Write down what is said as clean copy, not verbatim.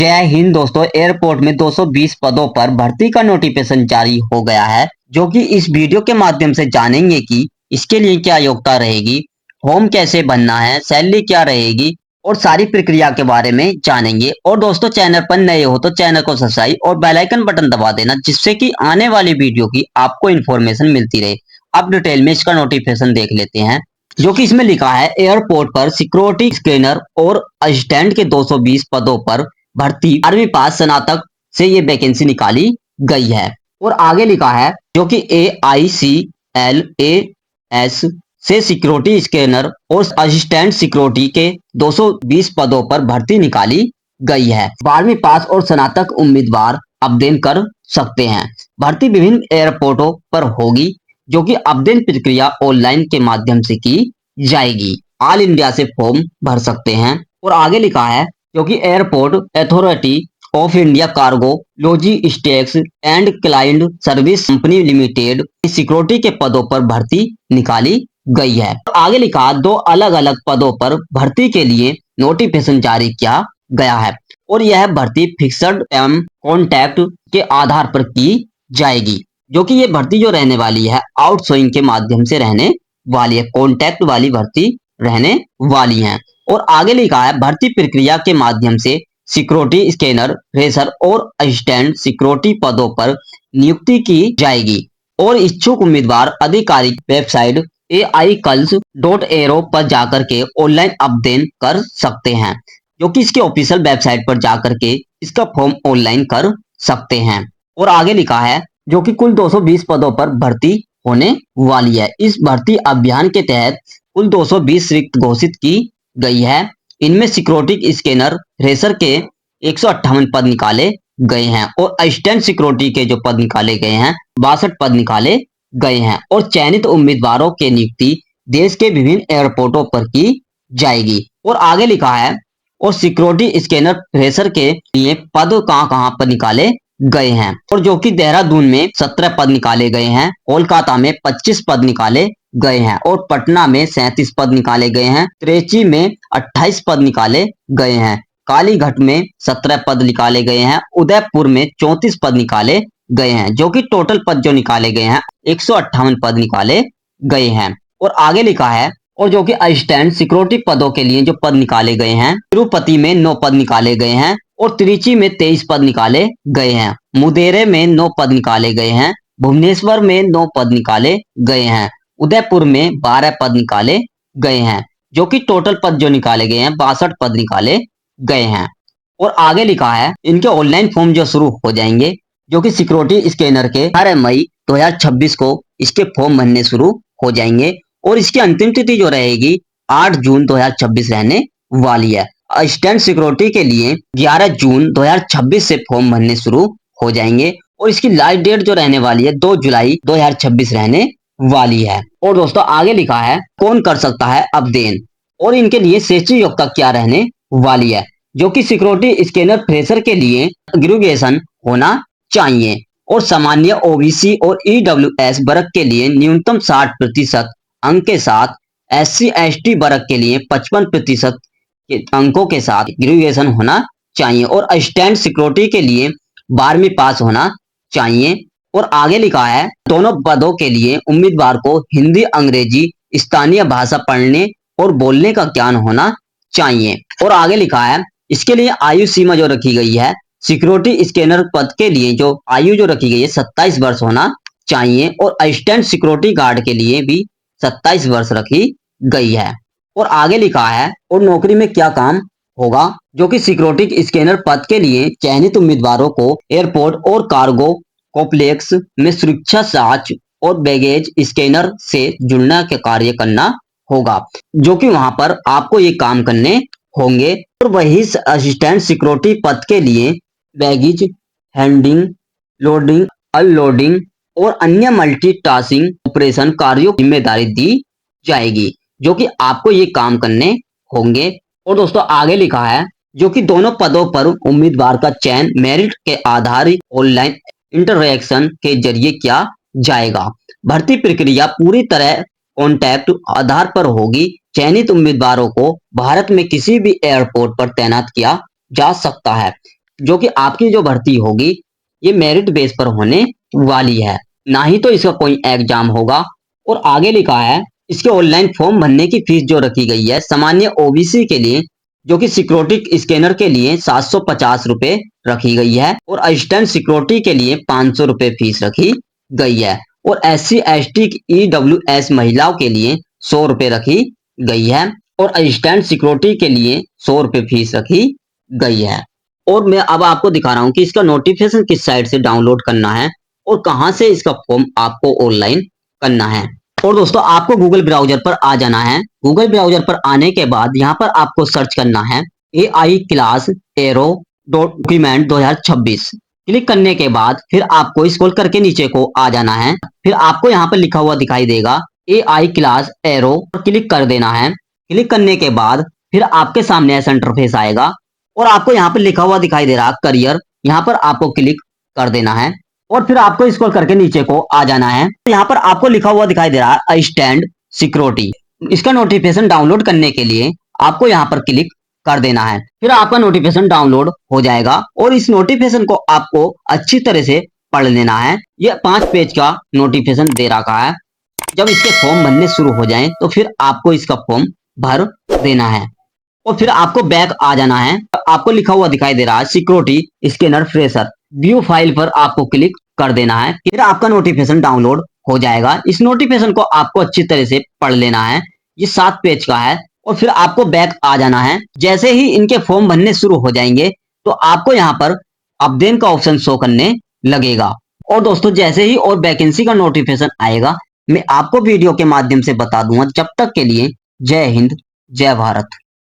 जय हिंद दोस्तों। एयरपोर्ट में 220 पदों पर भर्ती का नोटिफिकेशन जारी हो गया है, जो कि इस वीडियो के माध्यम से जानेंगे कि इसके लिए क्या योग्यता रहेगी, फॉर्म कैसे भरना है, सैलरी क्या रहेगी और सारी प्रक्रिया के बारे में जानेंगे। और दोस्तों, चैनल पर नए हो तो चैनल को सब्सक्राइब और बेल आइकन बटन दबा देना, जिससे कि आने वाली वीडियो की आपको इन्फॉर्मेशन मिलती रहे। अब डिटेल में इसका नोटिफिकेशन देख लेते हैं, जो कि इसमें लिखा है एयरपोर्ट पर सिक्योरिटी स्कैनर और असिस्टेंट के 220 पदों पर भर्ती 12वीं पास स्नातक से ये वैकेंसी निकाली गई है। और आगे लिखा है जो कि AICLAS से सिक्योरिटी स्कैनर और असिस्टेंट सिक्योरिटी के 220 पदों पर भर्ती निकाली गई है। 12वीं पास और स्नातक उम्मीदवार आवेदन कर सकते हैं। भर्ती विभिन्न एयरपोर्टों पर होगी, जो कि आवेदन प्रक्रिया ऑनलाइन के माध्यम से की जाएगी। ऑल इंडिया से फॉर्म भर सकते हैं। और आगे लिखा है जो कि airport authority of India cargo logistics and client service company limited security के पदों पर भर्ती निकाली गई है। आगे लिखा दो अलग अलग पदों पर भर्ती के लिए नोटिफिकेशन जारी किया गया है और यह भर्ती फिक्स्ड टर्म कॉन्ट्रैक्ट के आधार पर की जाएगी, जो कि ये भर्ती जो रहने वाली है आउटसोर्सिंग के माध्यम से रहने वाली है, कॉन्ट्रैक्ट वाली भर्ती रहने वाली है। और आगे लिखा है भर्ती प्रक्रिया के माध्यम से सिक्योरिटी स्कैनर, फ्रेशर और असिस्टेंट सिक्योरिटी पदों पर नियुक्ति की जाएगी और इच्छुक उम्मीदवार आधिकारिक वेबसाइट AICLS.aero पर जाकर के ऑनलाइन आवेदन कर सकते हैं, जो कि इसके ऑफिशियल वेबसाइट पर जाकर के इसका फॉर्म ऑनलाइन कर सकते हैं। और आगे लिखा है जो कि कुल 220 पदों पर भर्ती होने वाली है। इस भर्ती अभियान के तहत कुल 220 रिक्त घोषित की गई है। इनमें सिक्योरिटी स्कैनर फ्रेशर के 158 पद निकाले गए हैं और असिस्टेंट सिक्योरिटी के जो पद निकाले गए हैं 62 पद निकाले गए हैं। और चयनित उम्मीदवारों के नियुक्ति देश के विभिन्न एयरपोर्टों पर की जाएगी। और आगे लिखा है और सिक्योरिटी स्कैनर फ्रेशर के लिए पद कहां पर निकाले गए हैं, और जो कि देहरादून में 17 पद निकाले गए हैं, कोलकाता में 25 पद निकाले गए हैं और पटना में 37 पद निकाले गए हैं, त्रिची में 28 पद निकाले गए हैं, कालीघाट में 17 पद निकाले गए हैं, उदयपुर में 34 पद निकाले गए हैं, जो कि टोटल पद जो निकाले गए हैं 158 पद निकाले गए हैं। और आगे लिखा है और जो कि असिस्टेंट सिक्योरिटी पदों के लिए जो पद निकाले गए हैं, तिरुपति में 9 पद निकाले गए हैं और त्रिची में 23 पद निकाले गए हैं, मुदेरे में 9 पद निकाले गए हैं, भुवनेश्वर में 9 पद निकाले गए हैं, उदयपुर में 12 पद निकाले गए हैं, जो कि टोटल पद जो निकाले गए हैं 62 पद निकाले गए हैं। और आगे लिखा है इनके ऑनलाइन फॉर्म जो शुरू हो जाएंगे, जो कि सिक्योरिटी स्कैनर के 18 मई 2026 को इसके फॉर्म भरने शुरू हो जाएंगे और इसकी अंतिम तिथि जो रहेगी 8 जून 2026 रहने वाली है। असिस्टेंट सिक्योरिटी के लिए 11 जून 2026 से फॉर्म भरने शुरू हो जाएंगे और इसकी लास्ट डेट जो रहने वाली है 2 जुलाई 2026 रहने वाली है। और दोस्तों आगे लिखा है कौन कर सकता है आवेदन और इनके लिए शैक्षिक योग्यता क्या रहने वाली है, जो कि सिक्योरिटी स्कैनर फ्रेशर के लिए ग्रेजुएशन होना चाहिए और सामान्य OBC और EWS वर्ग के लिए न्यूनतम 60% अंक के साथ, SC/ST वर्ग के लिए 55% अंकों के साथ ग्रेजुएशन होना चाहिए और असिस्टेंट सिक्योरिटी के लिए 12वीं पास होना चाहिए। और आगे लिखा है दोनों पदों के लिए उम्मीदवार को हिंदी, अंग्रेजी, स्थानीय भाषा पढ़ने और बोलने का ज्ञान होना चाहिए। और आगे लिखा है इसके लिए आयु सीमा जो रखी गई है, सिक्योरिटी स्कैनर पद के लिए जो आयु जो रखी गई है 27 वर्ष होना चाहिए और असिस्टेंट सिक्योरिटी गार्ड के लिए भी 27 वर्ष रखी गई है। और आगे लिखा है और नौकरी में क्या काम होगा, जो कि सिक्योरिटी स्कैनर पद के लिए चयनित उम्मीदवारों को एयरपोर्ट और कार्गो कॉम्प्लेक्स में सुरक्षा जांच और बैगेज स्कैनर से जुड़ना के कार्य करना होगा, जो कि वहां पर आपको ये काम करने होंगे। और वही असिस्टेंट सिक्योरिटी पद के लिए बैगेज हैंडलिंग, लोडिंग, अनलोडिंग और अन्य मल्टीटास्किंग ऑपरेशन कार्यों की जिम्मेदारी दी जाएगी, जो कि आपको ये काम करने होंगे। और दोस्तों आगे लिखा है जो कि दोनों पदों पर उम्मीदवार का चयन मेरिट के आधारित ऑनलाइन इंटरैक्शन के जरिए किया जाएगा। भर्ती प्रक्रिया पूरी तरह कॉन्टैक्ट आधार पर होगी। चयनित उम्मीदवारों को भारत में किसी भी एयरपोर्ट पर तैनात किया जा सकता है। जो कि आपकी जो भर्ती होगी ये मेरिट बेस पर होने वाली है, ना ही तो इसका कोई एग्जाम होगा। और आगे लिखा है इसके ऑनलाइन फॉर्म भरने की फीस जो रखी गई है सामान्य ओबीसी के लिए जो कि सिक्योरिटी स्कैनर के लिए 750 रुपए रखी गई है और असिस्टेंट सिक्योरिटी के लिए 500 रुपए फीस रखी गई है और SC ST EWS महिलाओं के लिए 100 रुपए रखी गई है और असिस्टेंट सिक्योरिटी के लिए 100 रुपए फीस रखी गई है। और मैं अब आपको दिखा रहा हूँ कि इसका नोटिफिकेशन किस साइट से डाउनलोड करना है और कहां से इसका फॉर्म आपको ऑनलाइन करना है। और दोस्तों आपको गूगल ब्राउजर पर आ जाना है। गूगल ब्राउजर पर आने के बाद यहाँ पर आपको सर्च करना है AI class arrow document 2026। Click करने के बाद फिर आपको स्क्रॉल करके नीचे को आ जाना है। फिर आपको यहाँ पर लिखा हुआ दिखाई देगा AI क्लास एरो पर क्लिक कर देना है। क्लिक करने के बाद फिर आपके सामने ऐसा इंटरफेस आएगा और आपको यहाँ पर लिखा हुआ दिखाई दे रहा करियर, यहाँ पर आपको क्लिक कर देना है और फिर आपको स्क्रॉल करके नीचे को आ जाना है। यहाँ पर आपको लिखा हुआ दिखाई दे रहा है असिस्टेंट सिक्योरिटी। इसका नोटिफिकेशन डाउनलोड करने के लिए आपको यहाँ पर क्लिक कर देना है। फिर आपका नोटिफिकेशन डाउनलोड हो जाएगा और इस नोटिफिकेशन को आपको अच्छी तरह से पढ़ लेना है। ये 5 पेज का नोटिफिकेशन दे रखा है। जब इसके फॉर्म भरने शुरू हो जाएं तो फिर आपको इसका फॉर्म भर देना है और फिर आपको बैक आ जाना है। आपको लिखा हुआ दिखाई दे रहा है security scanner fresher, view file पर आपको क्लिक कर देना है। फिर आपका नोटिफिकेशन डाउनलोड हो जाएगा। इस नोटिफिकेशन को आपको अच्छी तरह से पढ़ लेना है। ये 7 पेज का है और फिर आपको बैक आ जाना है। जैसे ही इनके फॉर्म भरने शुरू हो जाएंगे तो आपको यहाँ पर आवेदन का ऑप्शन शो करने लगेगा। और दोस्तों जैसे ही और वैकेंसी का नोटिफिकेशन आएगा मैं आपको वीडियो के माध्यम से बता दूंगा। जब तक के लिए जय हिंद, जय भारत।